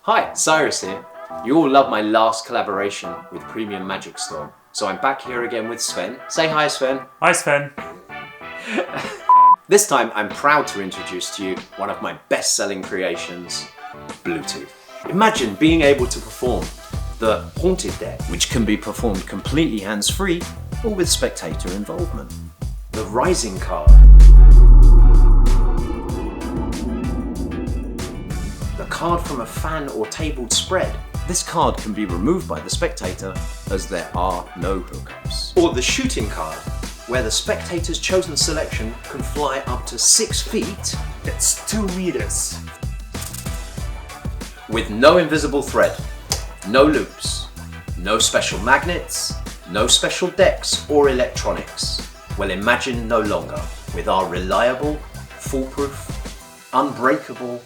Hi, Cyrus here. You all love my last collaboration with Premium Magic Store, so I'm back here again with Sven. Say hi, Sven. Hi, Sven. This time I'm proud to introduce to you one of my best-selling creations, Bluetooth. Imagine being able to perform the Haunted Deck, which can be performed completely hands-free or with spectator involvement. The Rising Card. The card from a fan or tabled spread. This card can be removed by the spectator as there are no hookups. Or the Shooting Card, where the spectator's chosen selection can fly up to 6 feet. That's 2 meters. With no invisible thread, no loops, no special magnets, no special decks or electronics. Well, imagine no longer with our reliable, foolproof, unbreakable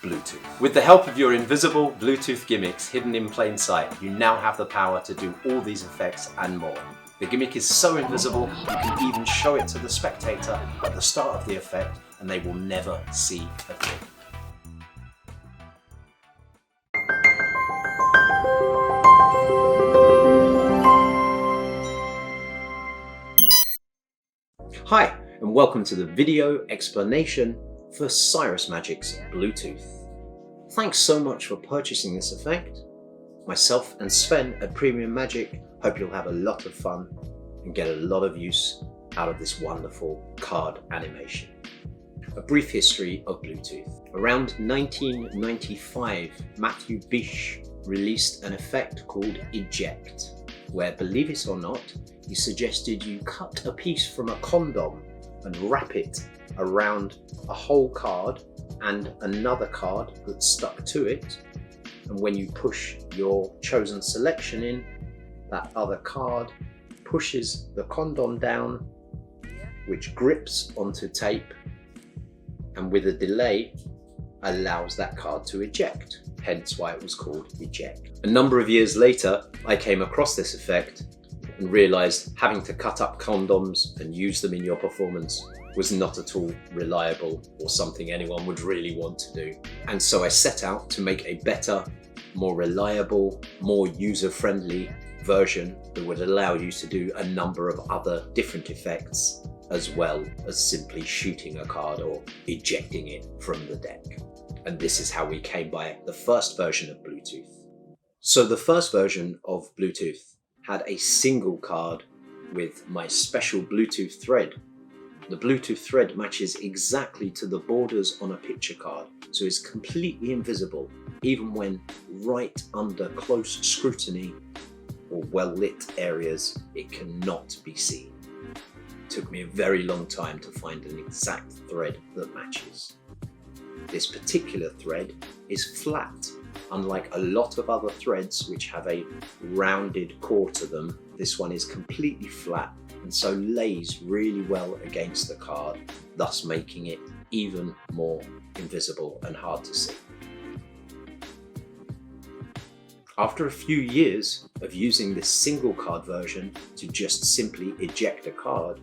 Bluetooth. With the help of your invisible Bluetooth gimmicks hidden in plain sight, you now have the power to do all these effects and more. The gimmick is so invisible, you can even show it to the spectator at the start of the effect and they will never see a thing. Hi, and welcome to the video explanation for Cyrus Magic's Bluetooth. Thanks so much for purchasing this effect. Myself and Sven at Premium Magic hope you'll have a lot of fun and get a lot of use out of this wonderful card animation. A brief history of Bluetooth. Around 1995, Matthew Bish released an effect called Eject, where, believe it or not, he suggested you cut a piece from a condom and wrap it around a whole card and another card that's stuck to it, and when you push your chosen selection in, that other card pushes the condom down, which grips onto tape and with a delay allows that card to eject, hence why it was called Eject. A number of years later I came across this effect and realised having to cut up condoms and use them in your performance was not at all reliable or something anyone would really want to do. And so I set out to make a better, more reliable, more user-friendly version that would allow you to do a number of other different effects as well as simply shooting a card or ejecting it from the deck. And this is how we came by the first version of Bluetooth. So the first version of Bluetooth had a single card with my special Bluetooth thread. The Bluetooth thread matches exactly to the borders on a picture card, so it's completely invisible, even when right under close scrutiny or well-lit areas, it cannot be seen. It took me a very long time to find an exact thread that matches. This particular thread is flat. Unlike a lot of other threads which have a rounded core to them, this one is completely flat and so lays really well against the card, thus making it even more invisible and hard to see. After a few years of using this single card version to just simply eject a card,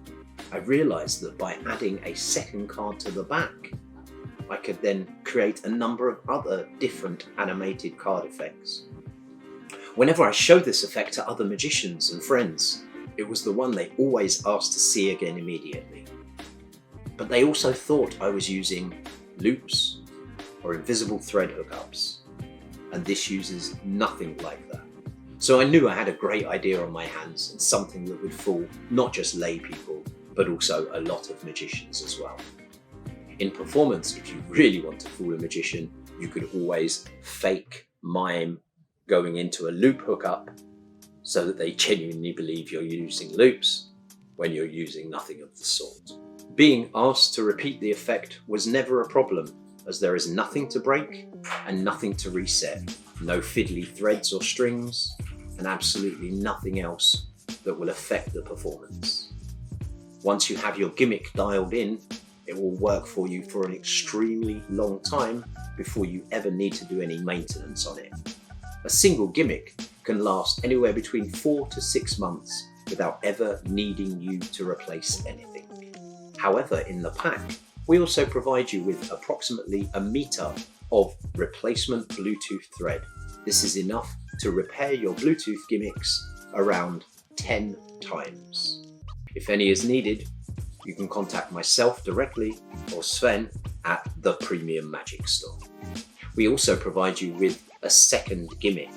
I realised that by adding a second card to the back, I could then create a number of other different animated card effects. Whenever I showed this effect to other magicians and friends, it was the one they always asked to see again immediately. But they also thought I was using loops or invisible thread hookups, and this uses nothing like that. So I knew I had a great idea on my hands and something that would fool not just lay people, but also a lot of magicians as well. In performance, if you really want to fool a magician, you could always fake mime going into a loop hookup so that they genuinely believe you're using loops when you're using nothing of the sort. Being asked to repeat the effect was never a problem, as there is nothing to break and nothing to reset. No fiddly threads or strings, and absolutely nothing else that will affect the performance. Once you have your gimmick dialed in, it will work for you for an extremely long time before you ever need to do any maintenance on it. A single gimmick can last anywhere between 4 to 6 months without ever needing you to replace anything. However, in the pack, we also provide you with approximately 1 meter of replacement Bluetooth thread. This is enough to repair your Bluetooth gimmicks around 10 times. If any is needed, you can contact myself directly or Sven at the Premium Magic Store. We also provide you with a second gimmick.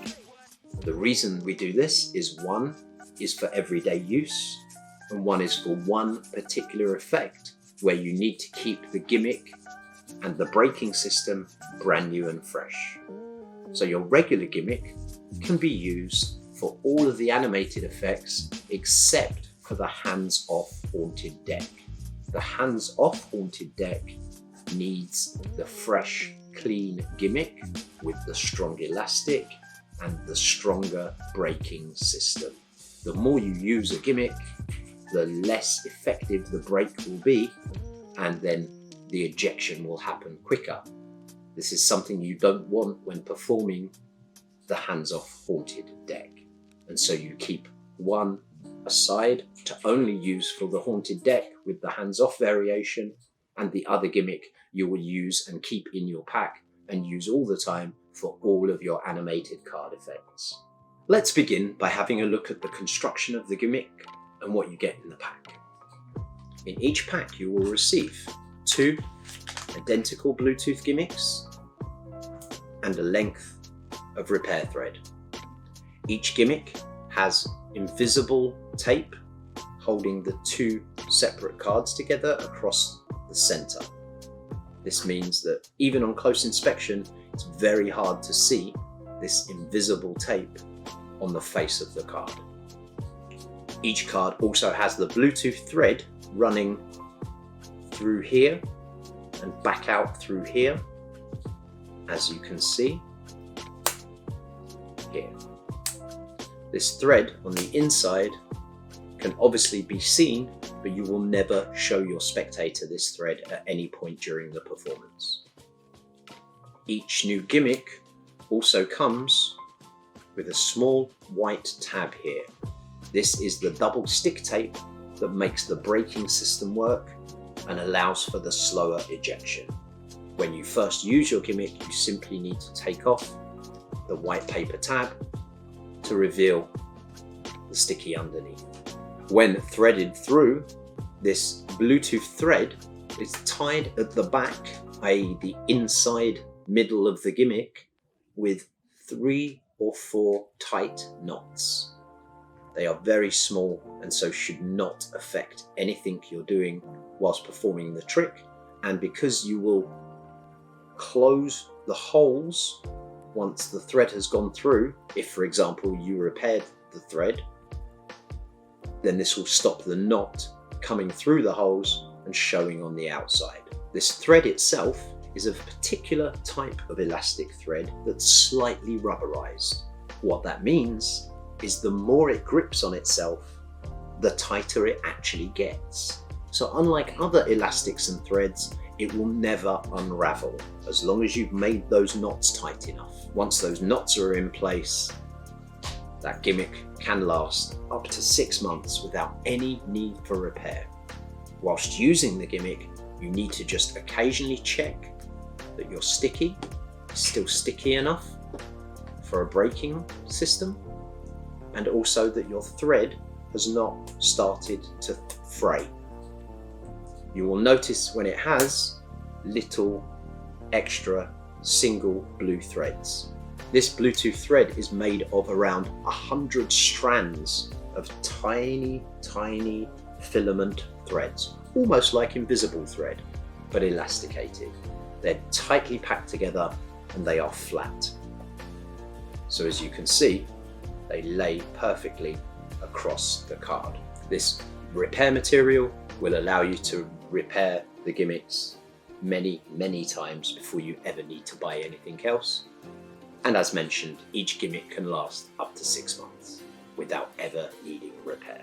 The reason we do this is one is for everyday use and one is for one particular effect where you need to keep the gimmick and the braking system brand new and fresh. So your regular gimmick can be used for all of the animated effects except for the hands-off haunted deck. The hands-off haunted deck needs the fresh, clean gimmick with the strong elastic and the stronger braking system. The more you use a gimmick, the less effective the brake will be, and then the ejection will happen quicker. This is something you don't want when performing the hands-off haunted deck. And so you keep one aside to only use for the haunted deck with the hands-off variation, and the other gimmick you will use and keep in your pack and use all the time for all of your animated card effects. Let's begin by having a look at the construction of the gimmick and what you get in the pack. In each pack you will receive 2 identical Bluetooth gimmicks and a length of repair thread. Each gimmick has invisible tape holding the 2 separate cards together across the center. This means that even on close inspection, it's very hard to see this invisible tape on the face of the card. Each card also has the Bluetooth thread running through here and back out through here, as you can see here. This thread on the inside can obviously be seen, but you will never show your spectator this thread at any point during the performance. Each new gimmick also comes with a small white tab here. This is the double stick tape that makes the braking system work and allows for the slower ejection. When you first use your gimmick, you simply need to take off the white paper tab to reveal the sticky underneath. When threaded through, this Bluetooth thread is tied at the back, i.e. the inside middle of the gimmick, with 3 or 4 tight knots. They are very small and so should not affect anything you're doing whilst performing the trick, and because you will close the holes once the thread has gone through, if for example you repaired the thread, then this will stop the knot coming through the holes and showing on the outside. This thread itself is a particular type of elastic thread that's slightly rubberized. What that means is the more it grips on itself, the tighter it actually gets. So unlike other elastics and threads, it will never unravel as long as you've made those knots tight enough. Once those knots are in place, that gimmick can last up to 6 months without any need for repair. Whilst using the gimmick, you need to just occasionally check that your sticky is still sticky enough for a braking system, and also that your thread has not started to fray. You will notice when it has little extra single blue threads. This Bluetooth thread is made of around 100 strands of tiny filament threads, almost like invisible thread, but elasticated. They're tightly packed together and they are flat. So as you can see, they lay perfectly across the card. This repair material will allow you to repair the gimmicks many times before you ever need to buy anything else. And as mentioned, each gimmick can last up to 6 months without ever needing repair.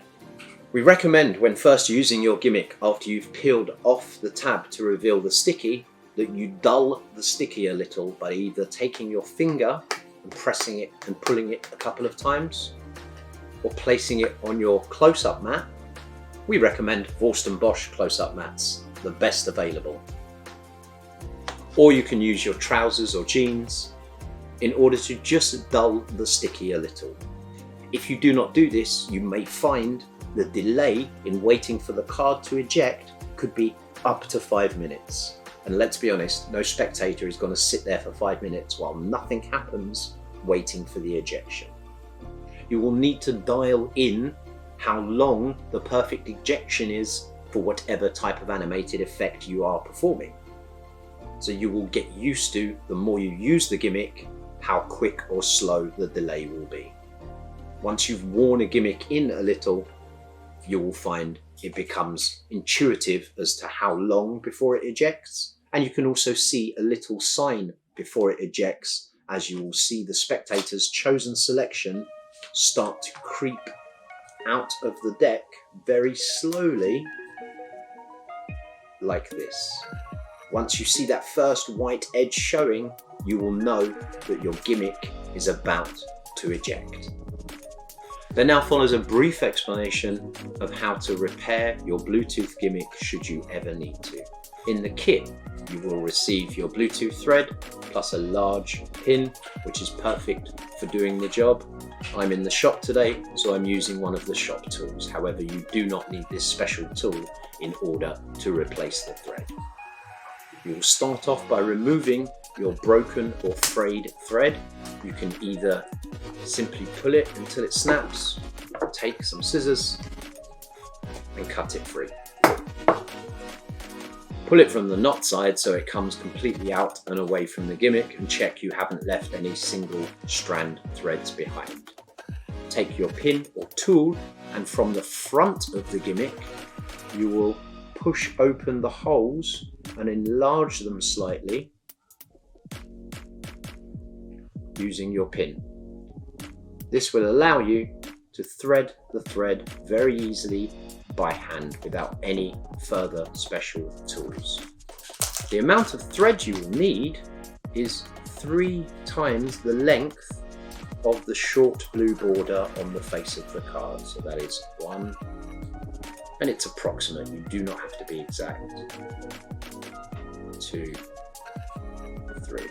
We recommend when first using your gimmick, after you've peeled off the tab to reveal the sticky, that you dull the sticky a little by either taking your finger and pressing it and pulling it a couple of times, or placing it on your close-up mat. We recommend Vorst & Bosch close-up mats, the best available. or you can use your trousers or jeans in order to just dull the sticky a little. If you do not do this, you may find the delay in waiting for the card to eject could be up to 5 minutes. And let's be honest, no spectator is going to sit there for 5 minutes while nothing happens waiting for the ejection. You will need to dial in how long the perfect ejection is for whatever type of animated effect you are performing. So you will get used to, the more you use the gimmick, how quick or slow the delay will be. Once you've worn a gimmick in a little, you will find it becomes intuitive as to how long before it ejects. And you can also see a little sign before it ejects, as you will see the spectator's chosen selection start to creep out of the deck very slowly, like this. Once you see that first white edge showing, you will know that your gimmick is about to eject. There now follows a brief explanation of how to repair your Bluetooth gimmick should you ever need to. In the kit, you will receive your Bluetooth thread plus a large pin, which is perfect for doing the job. I'm in the shop today, so I'm using one of the shop tools. However, you do not need this special tool in order to replace the thread. You will start off by removing your broken or frayed thread. You can either simply pull it until it snaps, or take some scissors and cut it free. Pull it from the knot side so it comes completely out and away from the gimmick, and check you haven't left any single strand threads behind. Take your pin or tool, and from the front of the gimmick, you will push open the holes and enlarge them slightly using your pin. This will allow you to thread the thread very easily by hand without any further special tools. The amount of thread you will need is 3 times the length of the short blue border on the face of the card. So that is 1, and it's approximate, you do not have to be exact. 2, 3.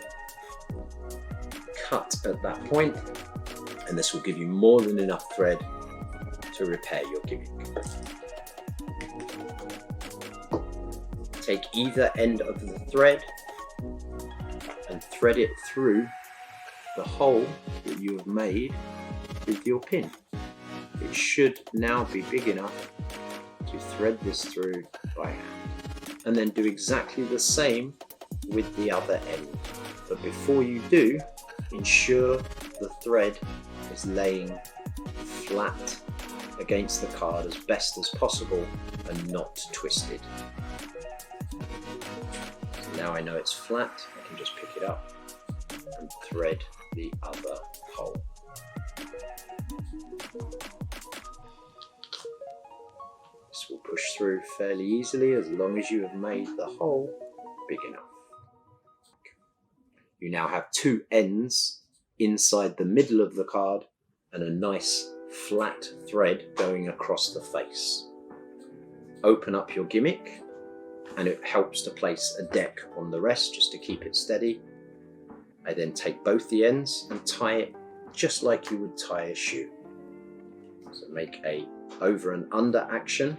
Cut at that point, and this will give you more than enough thread to repair your gimmick. Take either end of the thread and thread it through the hole that you have made with your pin. It should now be big enough to thread this through by hand, and then do exactly the same with the other end. But before you do, ensure the thread is laying flat against the card as best as possible and not twisted. So now I know it's flat, I can just pick it up and thread the other hole. This will push through fairly easily as long as you have made the hole big enough. You now have 2 ends inside the middle of the card and a nice flat thread going across the face. Open up your gimmick, and it helps to place a deck on the rest just to keep it steady. I then take both the ends and tie it just like you would tie a shoe. So make a over and under action,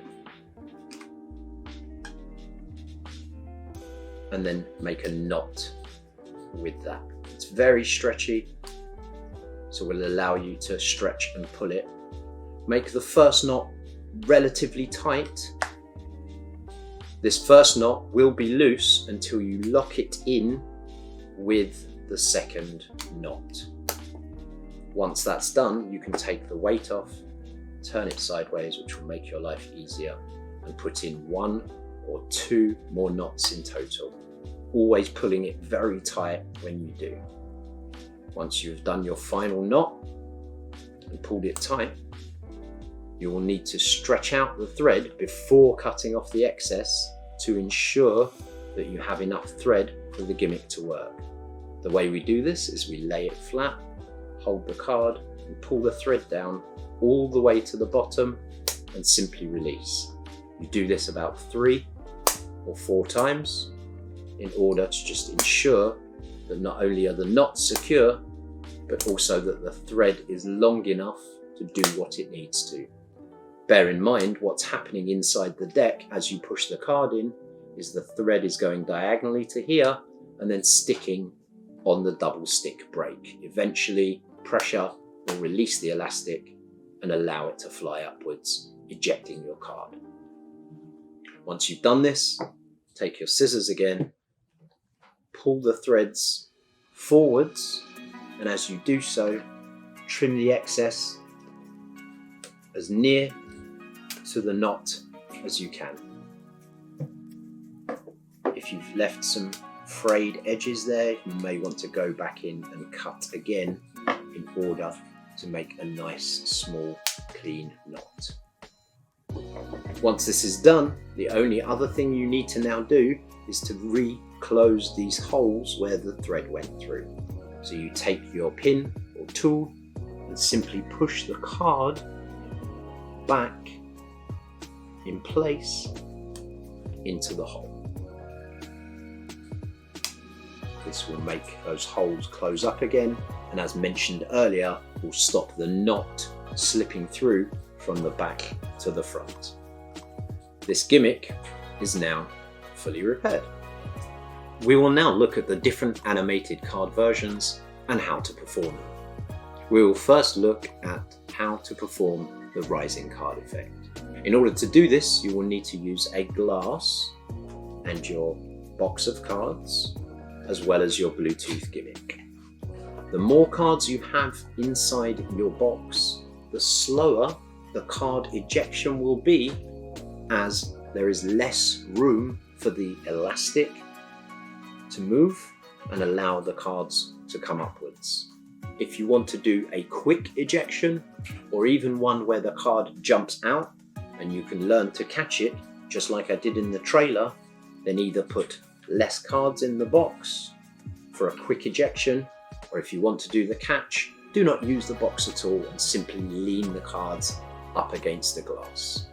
and then make a knot with that. It's very stretchy, so will allow you to stretch and pull it. Make the first knot relatively tight. This first knot will be loose until you lock it in with the second knot. Once that's done, you can take the weight off, turn it sideways, which will make your life easier, and put in 1 or 2 more knots in total, always pulling it very tight when you do. Once you've done your final knot and pulled it tight, you will need to stretch out the thread before cutting off the excess to ensure that you have enough thread for the gimmick to work. The way we do this is we lay it flat, hold the card and pull the thread down all the way to the bottom and simply release. You do this about 3 or 4 times. in order to just ensure that not only are the knots secure, but also that the thread is long enough to do what it needs to. Bear in mind what's happening inside the deck as you push the card in is the thread is going diagonally to here and then sticking on the double stick brake. Eventually, pressure will release the elastic and allow it to fly upwards, ejecting your card. Once you've done this, take your scissors again, pull the threads forwards, and as you do so, trim the excess as near to the knot as you can. If you've left some frayed edges there, you may want to go back in and cut again in order to make a nice, small, clean knot. Once this is done, the only other thing you need to now do is to re-close these holes where the thread went through. So you take your pin or tool and simply push the card back in place into the hole. This will make those holes close up again, and as mentioned earlier, will stop the knot slipping through from the back to the front. This gimmick is now fully repaired. We will now look at the different animated card versions and how to perform them. We will first look at how to perform the rising card effect. In order to do this, you will need to use a glass and your box of cards, as well as your Bluetooth gimmick. The more cards you have inside your box, the slower the card ejection will be, as there is less room for the elastic to move and allow the cards to come upwards. If you want to do a quick ejection, or even one where the card jumps out and you can learn to catch it, just like I did in the trailer, then either put less cards in the box for a quick ejection, or if you want to do the catch, do not use the box at all and simply lean the cards up against the glass.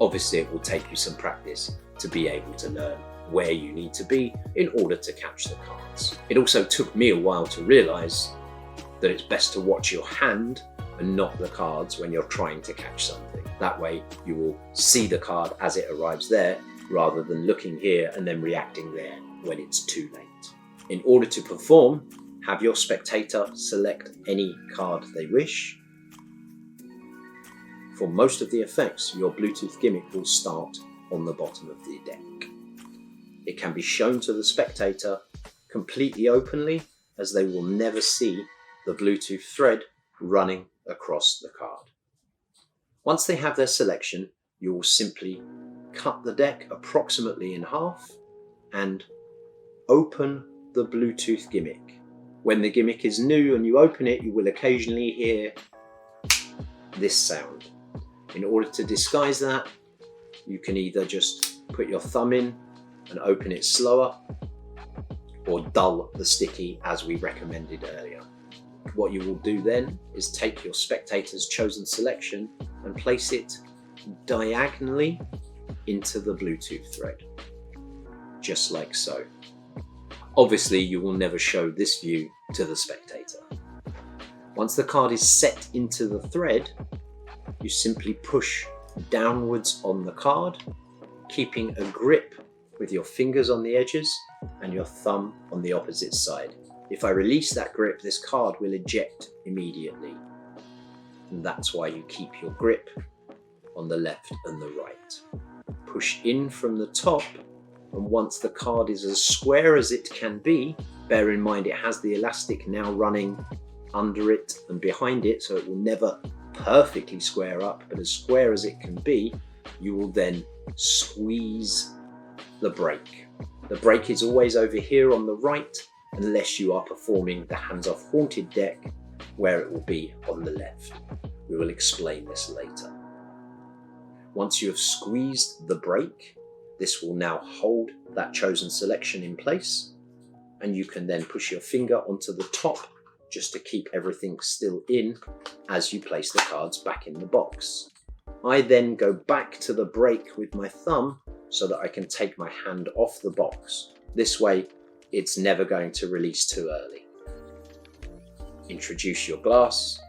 Obviously, it will take you some practice to be able to learn where you need to be in order to catch the cards. It also took me a while to realise that it's best to watch your hand and not the cards when you're trying to catch something. That way you will see the card as it arrives there, rather than looking here and then reacting there when it's too late. In order to perform, have your spectator select any card they wish. For most of the effects, your Bluetooth gimmick will start on the bottom of the deck. It can be shown to the spectator completely openly, as they will never see the Bluetooth thread running across the card. Once they have their selection, you will simply cut the deck approximately in half and open the Bluetooth gimmick. When the gimmick is new and you open it, you will occasionally hear this sound. In order to disguise that, you can either just put your thumb in and open it slower, or dull the sticky as we recommended earlier. What you will do then is take your spectator's chosen selection and place it diagonally into the Bluetooth thread, just like so. Obviously, you will never show this view to the spectator. Once the card is set into the thread, you simply push downwards on the card, keeping a grip with your fingers on the edges and your thumb on the opposite side. If I release that grip, this card will eject immediately. And that's why you keep your grip on the left and the right. Push in from the top, and once the card is as square as it can be, bear in mind it has the elastic now running under it and behind it, so it will never perfectly square up, but as square as it can be, you will then squeeze the brake. The brake is always over here on the right, unless you are performing the hands-off haunted deck, where it will be on the left. We will explain this later. Once you have squeezed the brake, this will now hold that chosen selection in place, and you can then push your finger onto the top just to keep everything still in as you place the cards back in the box. I then go back to the brake with my thumb so that I can take my hand off the box. This way, it's never going to release too early. Introduce your glass,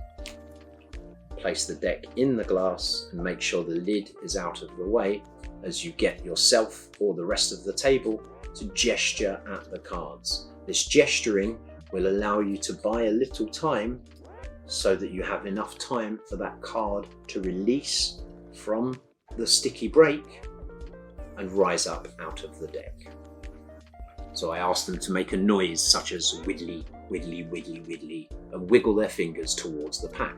place the deck in the glass and make sure the lid is out of the way as you get yourself or the rest of the table to gesture at the cards. This gesturing will allow you to buy a little time so that you have enough time for that card to release from the sticky break and rise up out of the deck. So I asked them to make a noise such as widdly, widdly, widdly, widdly, and wiggle their fingers towards the pack.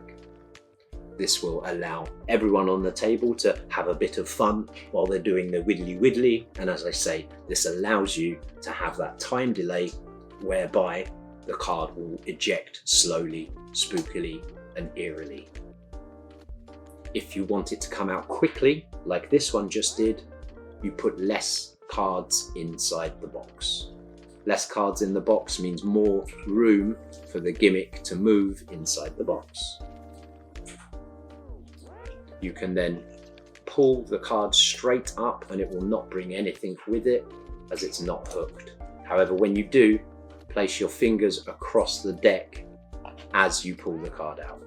This will allow everyone on the table to have a bit of fun while they're doing the widdly widdly. And as I say, this allows you to have that time delay whereby the card will eject slowly, spookily, and eerily. If you want it to come out quickly, like this one just did, you put less cards inside the box. Less cards in the box means more room for the gimmick to move inside the box. You can then pull the card straight up and it will not bring anything with it as it's not hooked. However, when you do, place your fingers across the deck as you pull the card out.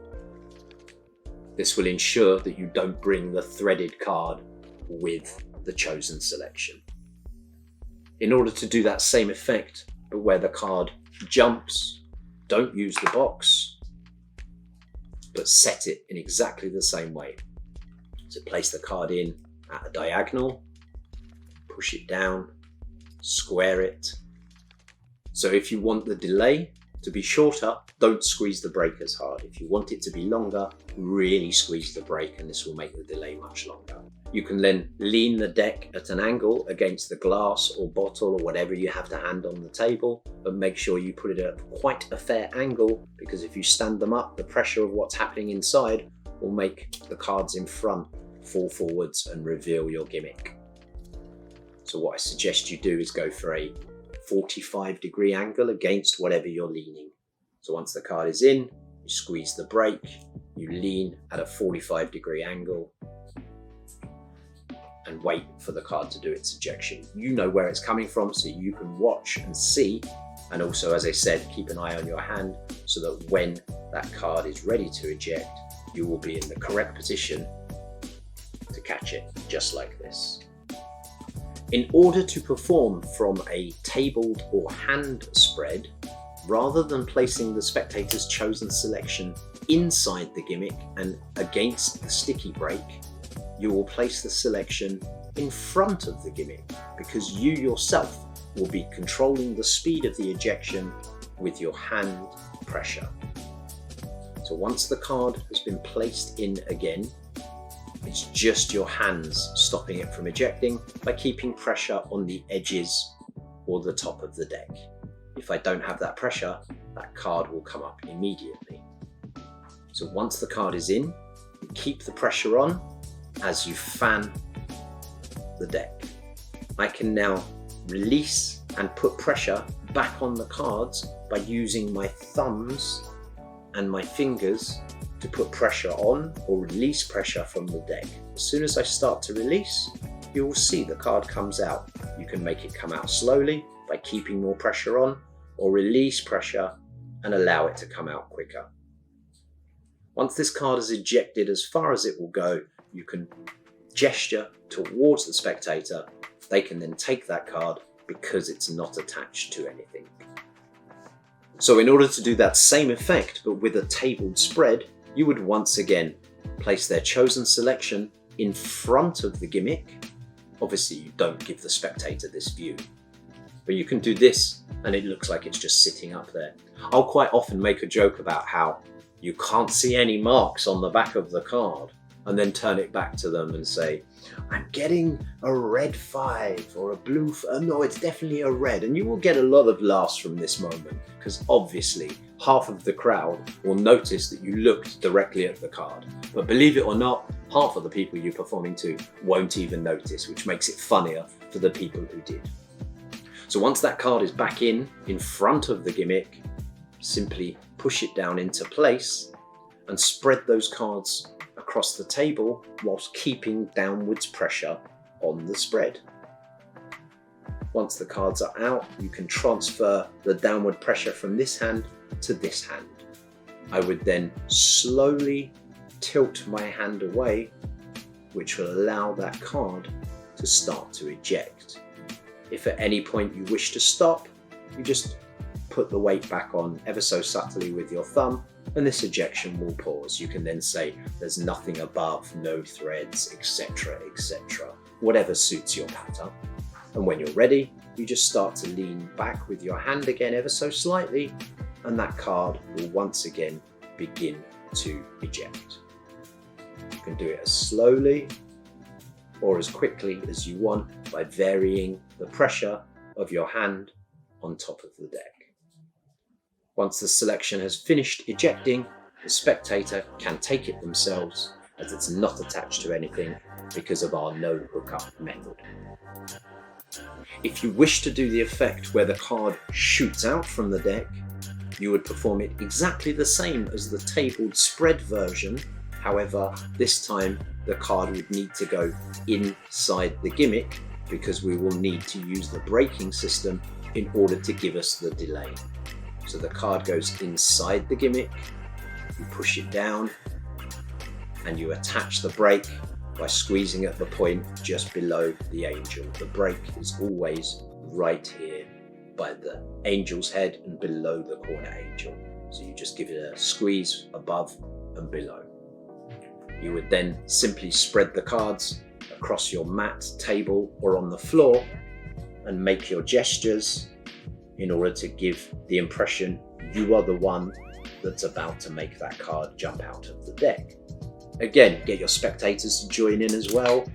This will ensure that you don't bring the threaded card with the chosen selection. In order to do that same effect, but where the card jumps, don't use the box, but set it in exactly the same way. So place the card in at a diagonal, push it down, square it. So if you want the delay to be shorter, don't squeeze the brake as hard. If you want it to be longer, really squeeze the brake and this will make the delay much longer. You can then lean the deck at an angle against the glass or bottle or whatever you have to hand on the table, but make sure you put it at quite a fair angle, because if you stand them up, the pressure of what's happening inside will make the cards in front fall forwards and reveal your gimmick. So what I suggest you do is go for a 45-degree angle against whatever you're leaning. So once the card is in, you squeeze the brake, you lean at a 45-degree angle and wait for the card to do its ejection. You know where it's coming from, so you can watch and see. And also, as I said, keep an eye on your hand so that when that card is ready to eject, you will be in the correct position to catch it, just like this. In order to perform from a tabled or hand spread, rather than placing the spectator's chosen selection inside the gimmick and against the sticky break, you will place the selection in front of the gimmick, because you yourself will be controlling the speed of the ejection with your hand pressure. So once the card has been placed in again, it's just your hands stopping it from ejecting by keeping pressure on the edges or the top of the deck. If I don't have that pressure, that card will come up immediately. So once the card is in, you keep the pressure on as you fan the deck. I can now release and put pressure back on the cards by using my thumbs and my fingers to put pressure on or release pressure from the deck. As soon as I start to release, you will see the card comes out. You can make it come out slowly by keeping more pressure on, or release pressure and allow it to come out quicker. Once this card is ejected as far as it will go, you can gesture towards the spectator. They can then take that card because it's not attached to anything. So in order to do that same effect, but with a tabled spread, you would once again place their chosen selection in front of the gimmick. Obviously, you don't give the spectator this view, but you can do this and it looks like it's just sitting up there. I'll quite often make a joke about how you can't see any marks on the back of the card, and then turn it back to them and say, I'm getting a red 5 or a blue, no, it's definitely a red. And you will get a lot of laughs from this moment, because obviously half of the crowd will notice that you looked directly at the card. But believe it or not, half of the people you're performing to won't even notice, which makes it funnier for the people who did. So once that card is back in front of the gimmick, simply push it down into place and spread those cards across the table whilst keeping downwards pressure on the spread. Once the cards are out, you can transfer the downward pressure from this hand to this hand. I would then slowly tilt my hand away, which will allow that card to start to eject. If at any point you wish to stop, you just put the weight back on ever so subtly with your thumb, and this ejection will pause. You can then say there's nothing above, no threads, etc., etc., whatever suits your pattern. And when you're ready, you just start to lean back with your hand again ever so slightly, and that card will once again begin to eject. You can do it as slowly or as quickly as you want by varying the pressure of your hand on top of the deck. Once the selection has finished ejecting, the spectator can take it themselves, as it's not attached to anything because of our no hookup method. If you wish to do the effect where the card shoots out from the deck, you would perform it exactly the same as the tabled spread version. However, this time the card would need to go inside the gimmick because we will need to use the braking system in order to give us the delay. So the card goes inside the gimmick, you push it down, and you attach the brake by squeezing at the point just below the angel. The brake is always right here by the angel's head and below the corner angel. So you just give it a squeeze above and below. You would then simply spread the cards across your mat, table, or on the floor and make your gestures in order to give the impression you are the one that's about to make that card jump out of the deck. Again, get your spectators to join in as well,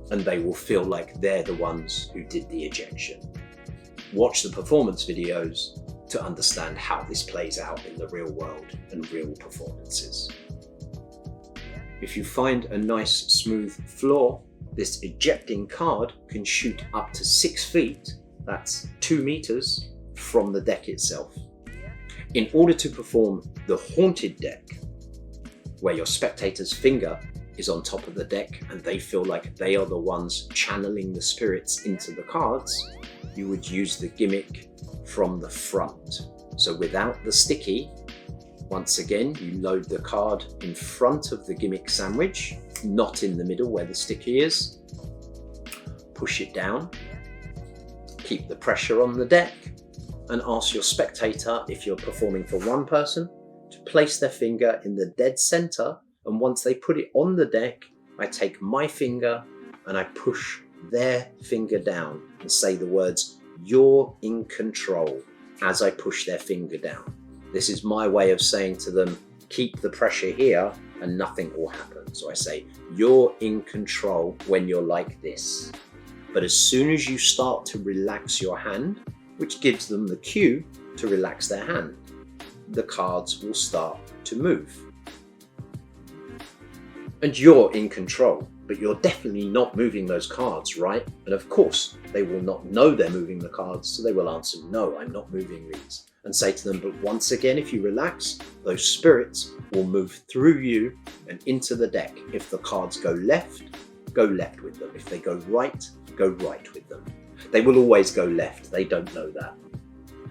and they will feel like they're the ones who did the ejection. Watch the performance videos to understand how this plays out in the real world and real performances. If you find a nice smooth floor, this ejecting card can shoot up to 6 feet, that's 2 meters, from the deck itself. In order to perform the haunted deck, where your spectator's finger is on top of the deck and they feel like they are the ones channeling the spirits into the cards, you would use the gimmick from the front. So without the sticky, once again, you load the card in front of the gimmick sandwich, not in the middle where the sticky is. Push it down, keep the pressure on the deck, and ask your spectator, if you're performing for one person, to place their finger in the dead center. And once they put it on the deck, I take my finger and I push their finger down and say the words, "You're in control," as I push their finger down. This is my way of saying to them, keep the pressure here and nothing will happen. So I say, you're in control when you're like this. But as soon as you start to relax your hand, which gives them the cue to relax their hand, the cards will start to move. And you're in control, but you're definitely not moving those cards, right? And of course, they will not know they're moving the cards, so they will answer, no, I'm not moving these. And say to them, but once again, if you relax, those spirits will move through you and into the deck. If the cards go left with them. If they go right with them. They will always go left, they don't know that.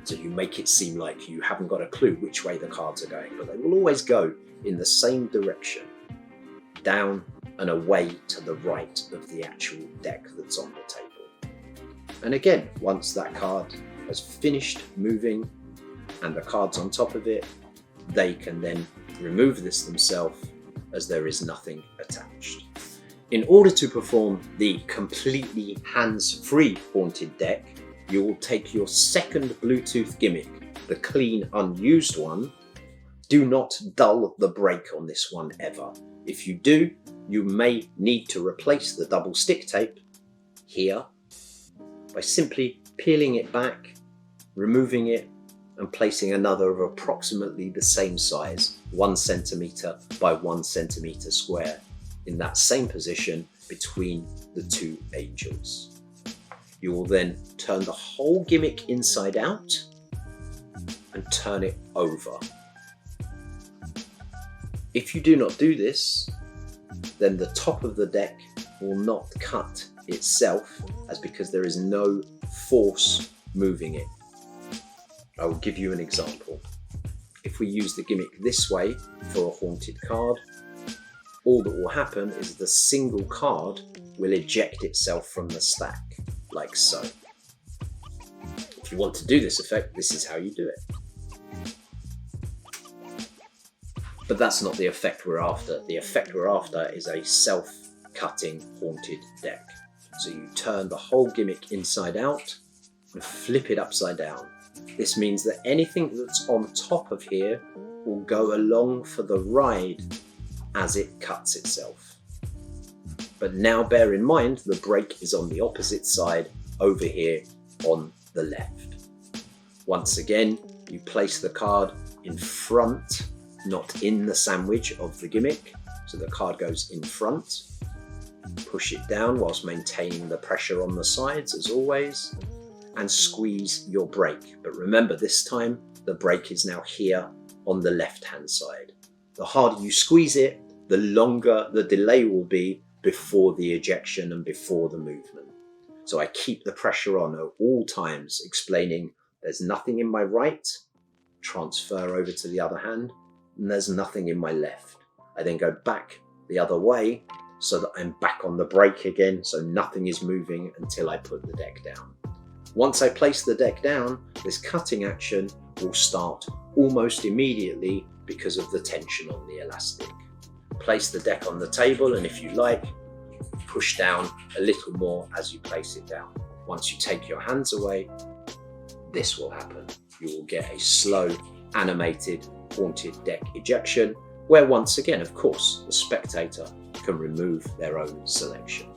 So you make it seem like you haven't got a clue which way the cards are going, but they will always go in the same direction, down and away to the right of the actual deck that's on the table. And again, once that card has finished moving and the cards on top of it, they can then remove this themselves as there is nothing attached. In order to perform the completely hands-free haunted deck, you will take your second Bluetooth gimmick, the clean unused one. Do not dull the brake on this one ever. If you do, you may need to replace the double stick tape here by simply peeling it back, removing it, and placing another of approximately the same size, 1 centimeter by 1 centimeter square, in that same position between the 2 angels. You will then turn the whole gimmick inside out and turn it over. If you do not do this, then the top of the deck will not cut itself as because there is no force moving it. I will give you an example. If we use the gimmick this way for a haunted card, all that will happen is the single card will eject itself from the stack, like so. If you want to do this effect, this is how you do it. But that's not the effect we're after. The effect we're after is a self-cutting haunted deck. So you turn the whole gimmick inside out and flip it upside down. This means that anything that's on top of here will go along for the ride as it cuts itself. But now bear in mind the break is on the opposite side over here on the left. Once again, you place the card in front, not in the sandwich of the gimmick. So the card goes in front, push it down whilst maintaining the pressure on the sides as always, and squeeze your brake. But remember, this time the brake is now here on the left hand side. The harder you squeeze it, the longer the delay will be before the ejection and before the movement. So I keep the pressure on at all times, explaining there's nothing in my right, transfer over to the other hand, and there's nothing in my left. I then go back the other way so that I'm back on the brake again, so nothing is moving until I put the deck down. Once I place the deck down, this cutting action will start almost immediately because of the tension on the elastic. Place the deck on the table, and if you like, push down a little more as you place it down. Once you take your hands away, this will happen. You will get a slow, animated, haunted deck ejection, where once again, of course, the spectator can remove their own selection.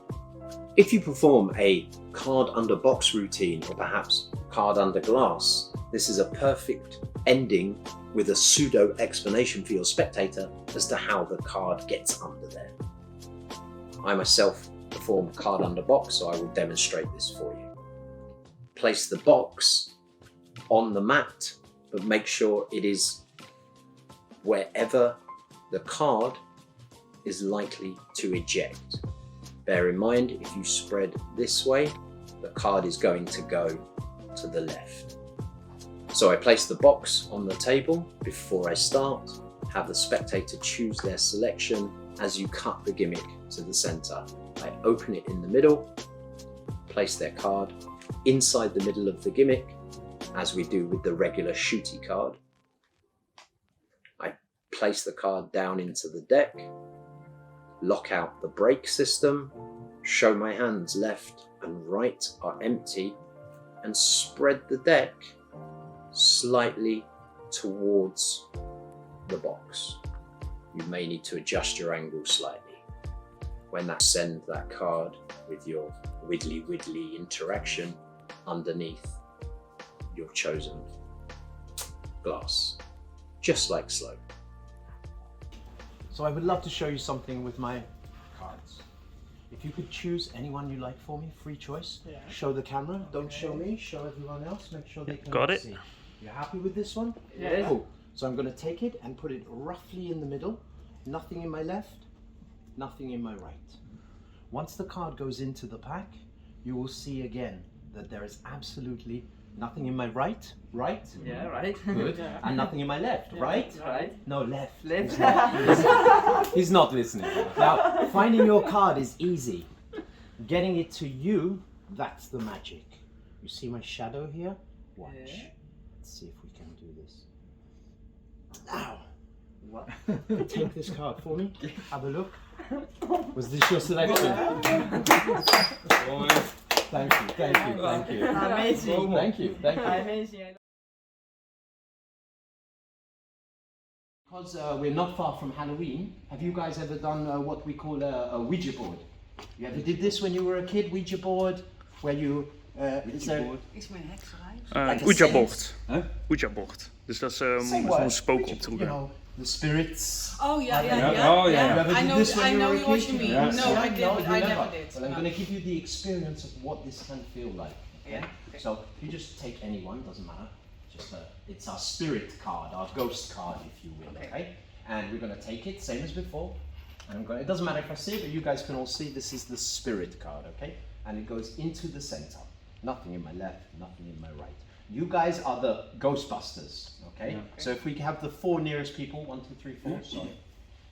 If you perform a card under box routine, or perhaps card under glass, this is a perfect ending with a pseudo explanation for your spectator as to how the card gets under there. I myself perform card under box, so I will demonstrate this for you. Place the box on the mat, but make sure it is wherever the card is likely to eject. Bear in mind, if you spread this way, the card is going to go to the left. So I place the box on the table before I start, have the spectator choose their selection as you cut the gimmick to the center. I open it in the middle, place their card inside the middle of the gimmick, as we do with the regular shooty card. I place the card down into the deck, lock out the brake system, show my hands left and right are empty, and spread the deck slightly towards the box. You may need to adjust your angle slightly. When that, send that card with your widdly interaction underneath your chosen glass, just like slow. So I would love to show you something with my cards. If you could choose anyone you like for me, free choice. Yeah. Show the camera, don't show me, show everyone else, make sure they can Got it. see. You're happy with this one? Yeah. Cool. So I'm going to take it and put it roughly in the middle. Nothing in my left, nothing in my right. Once the card goes into the pack, you will see again that there is absolutely nothing in my right? Yeah, right. Good. Yeah. And nothing in my left, right? Right. No, left. Left. He's not listening. Now, finding your card is easy. Getting it to you, that's the magic. You see my shadow here? Watch. Yeah. Let's see if we can do this. Now, What? take this card for me. Have a look. Was this your selection? Thank you. Amazing. Thank you. Amazing. Because we're not far from Halloween, have you guys ever done what we call a Ouija board? You ever did this when you were a kid, Ouija board? Where you... Is mijn hekserij? Like a Ouija saint? board. Huh? Ouija board. Dus dat is Same om word. een spook Ouija, op te you roepen. know, the spirits. Oh yeah. Oh, yeah. You ever I did know. this when I you know were a what kid? you mean. Yes. No, I Yeah? did, but you I never did. Well, I'm going to give you the experience of what this can feel like. Okay? Yeah. So you just take any one, doesn't matter. Just it's our spirit card, our ghost card, if you will. Okay. And we're going to take it, same as before. And I'm going. It doesn't matter if I see it, but you guys can all see. This is the spirit card. Okay. and it goes into the center. Nothing in my left, nothing in my right. You guys are the Ghostbusters, okay? So if we have the 4 nearest people, 1, 2, 3, 4, sorry.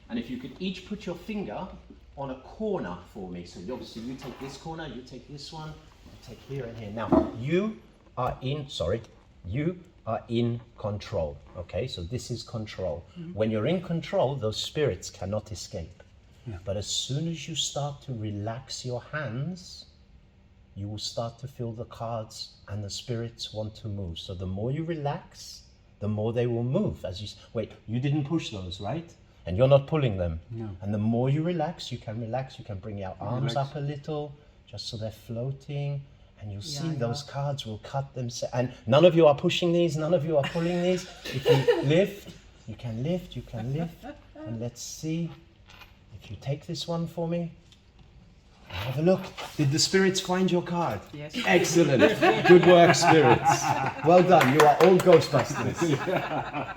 And if you could each put your finger on a corner for me. So obviously you take this corner, you take this one, you take here and here. Now, you are in control, okay? So this is control. When you're in control, those spirits cannot escape. But as soon as you start to relax your hands, you will start to feel the cards and the spirits want to move. So the more you relax, the more they will move. As you wait, you didn't push those, right? And you're not pulling them. No. And the more you relax, you can bring your arms up a little, just so they're floating. And you'll see those cards will cut themselves. And none of you are pushing these, none of you are pulling these. If you lift, you can lift, you can lift. And let's see if you take this one for me. Have a look. Did the spirits find your card? Yes. Excellent. Good work, spirits. Well done. You are all Ghostbusters.